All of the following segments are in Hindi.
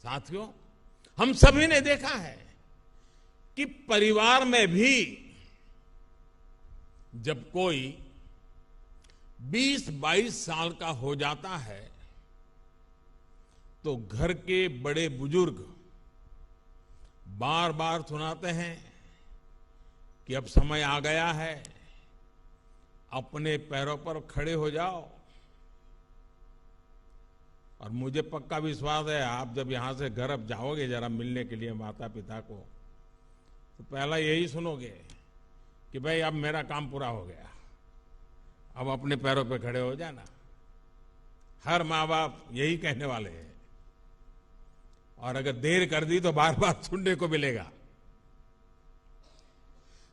साथियों, हम सभी ने देखा है कि परिवार में भी जब कोई 20-22 साल का हो जाता है तो घर के बड़े बुजुर्ग बार बार सुनाते हैं कि अब समय आ गया है, अपने पैरों पर खड़े हो जाओ। और मुझे पक्का विश्वास है, आप जब यहां से घर अब जाओगे जरा मिलने के लिए माता पिता को, तो पहला यही सुनोगे कि भाई अब मेरा काम पूरा हो गया, अब अपने पैरों पे खड़े हो जाना। हर माँ बाप यही कहने वाले हैं, और अगर देर कर दी तो बार बार सुनने को मिलेगा।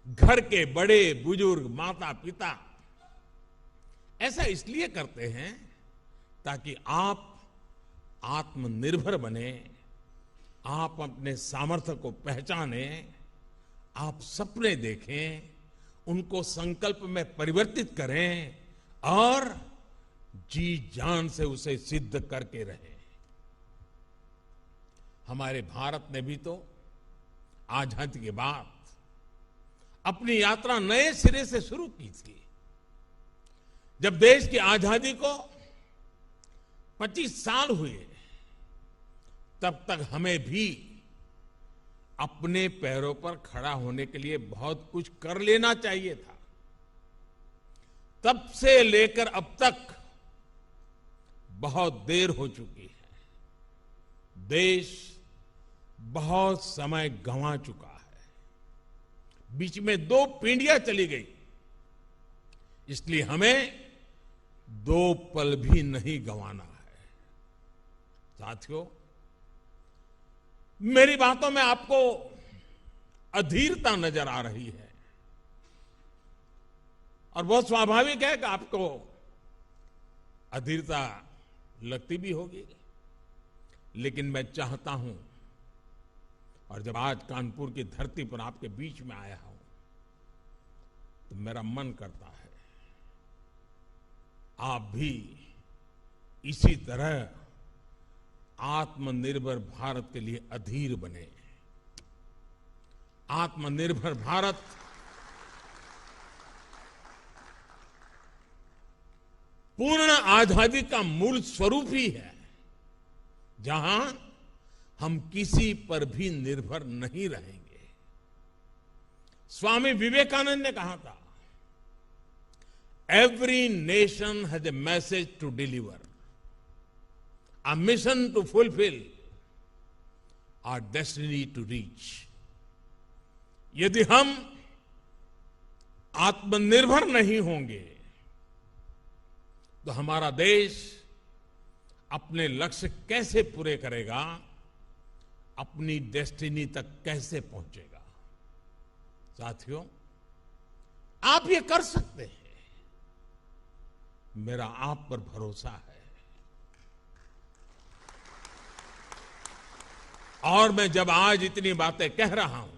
घर के बड़े बुजुर्ग माता पिता ऐसा इसलिए करते हैं ताकि आप आत्मनिर्भर बने, आप अपने सामर्थ्य को पहचाने, आप सपने देखें, उनको संकल्प में परिवर्तित करें और जी जान से उसे सिद्ध करके रहें। हमारे भारत ने भी तो आजादी के बाद अपनी यात्रा नए सिरे से शुरू की थी। जब देश की आजादी को 25 साल हुए, तब तक हमें भी अपने पैरों पर खड़ा होने के लिए बहुत कुछ कर लेना चाहिए था। तब से लेकर अब तक बहुत देर हो चुकी है। देश बहुत समय गंवा चुका है। बीच में 2 पीढ़ियां चली गई, इसलिए हमें 2 पल भी नहीं गंवाना है। साथियों, मेरी बातों में आपको अधीरता नजर आ रही है, और बहुत स्वाभाविक है कि आपको अधीरता लगती भी होगी। लेकिन मैं चाहता हूं, और जब आज कानपुर की धरती पर आपके बीच में आया हूं, तो मेरा मन करता है आप भी इसी तरह आत्मनिर्भर भारत के लिए अधीर बने। आत्मनिर्भर भारत पूर्ण आजादी का मूल स्वरूप ही है, जहां हम किसी पर भी निर्भर नहीं रहेंगे। स्वामी विवेकानंद ने कहा था, every nation has a message to deliver, a mission to fulfill, our destiny to reach। यदि हम आत्मनिर्भर नहीं होंगे तो हमारा देश अपने लक्ष्य कैसे पूरे करेगा, अपनी डेस्टिनी तक कैसे पहुंचेगा। साथियों, आप ये कर सकते हैं, मेरा आप पर भरोसा है। और मैं जब आज इतनी बातें कह रहा हूं,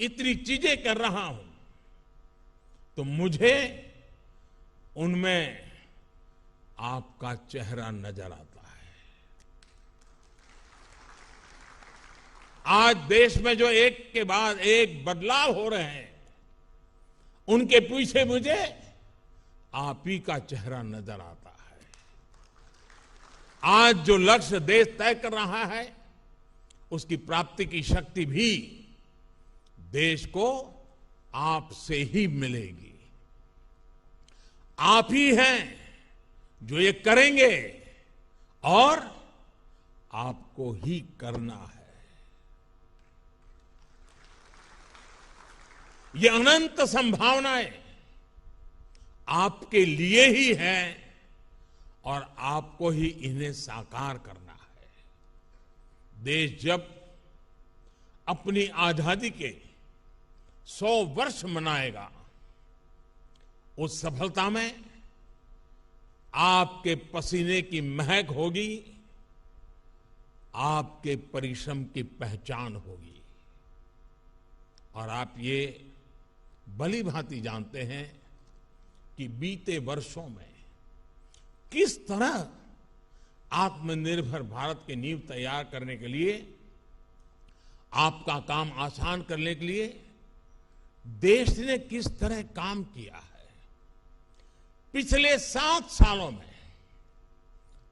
इतनी चीजें कर रहा हूं, तो मुझे उनमें आपका चेहरा नजर आता है। आज देश में जो एक के बाद एक बदलाव हो रहे हैं, उनके पीछे मुझे आप ही का चेहरा नजर आता है। आज जो लक्ष्य देश तय कर रहा है, उसकी प्राप्ति की शक्ति भी देश को आपसे ही मिलेगी। आप ही हैं जो ये करेंगे, और आपको ही करना है। ये अनंत संभावनाएं आपके लिए ही हैं, और आपको ही इन्हें साकार करना है। देश जब अपनी आजादी के 100 वर्ष मनाएगा, उस सफलता में आपके पसीने की महक होगी, आपके परिश्रम की पहचान होगी। और आप ये भली भांति जानते हैं कि बीते वर्षों में किस तरह आत्मनिर्भर भारत की नींव तैयार करने के लिए, आपका काम आसान करने के लिए देश ने किस तरह काम किया है। पिछले 7 सालों में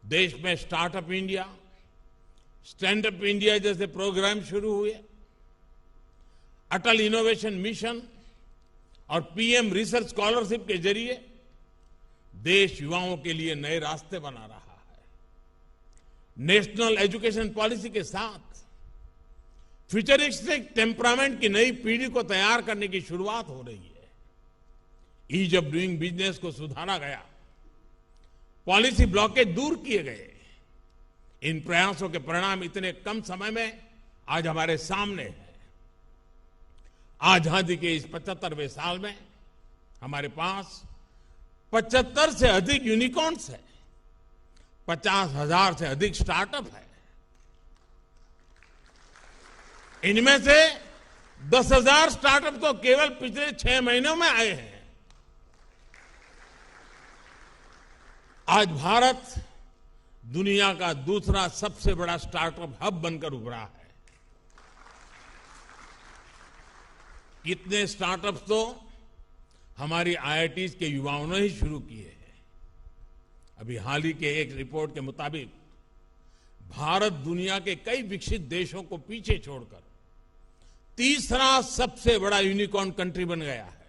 देश में startup India, stand up India जैसे प्रोग्राम शुरू हुए, अटल इनोवेशन मिशन और पीएम रिसर्च स्कॉलरशिप के जरिए देश युवाओं के लिए नए रास्ते बना रहा है। नेशनल एजुकेशन पॉलिसी के साथ फ्यूचरिस्टिक टेम्परामेंट की नई पीढ़ी को तैयार करने की शुरुआत हो रही है। ईज ऑफ डूइंग बिजनेस को सुधारा गया, पॉलिसी ब्लॉकेज दूर किए गए। इन प्रयासों के परिणाम इतने कम समय में आज हमारे सामने है। आजादी के इस 75वें साल में हमारे पास 75 से अधिक यूनिकॉर्न्स है, 50,000 से अधिक स्टार्टअप है। इनमें से 10,000 स्टार्टअप तो केवल पिछले 6 महीनों में आए हैं। आज भारत दुनिया का दूसरा सबसे बड़ा स्टार्टअप हब बनकर उभरा है। कितने स्टार्टअप्स तो हमारी आईआईटीज के युवाओं ने ही शुरू किए हैं। अभी हाल ही के एक रिपोर्ट के मुताबिक भारत दुनिया के कई विकसित देशों को पीछे छोड़कर तीसरा सबसे बड़ा यूनिकॉर्न कंट्री बन गया है।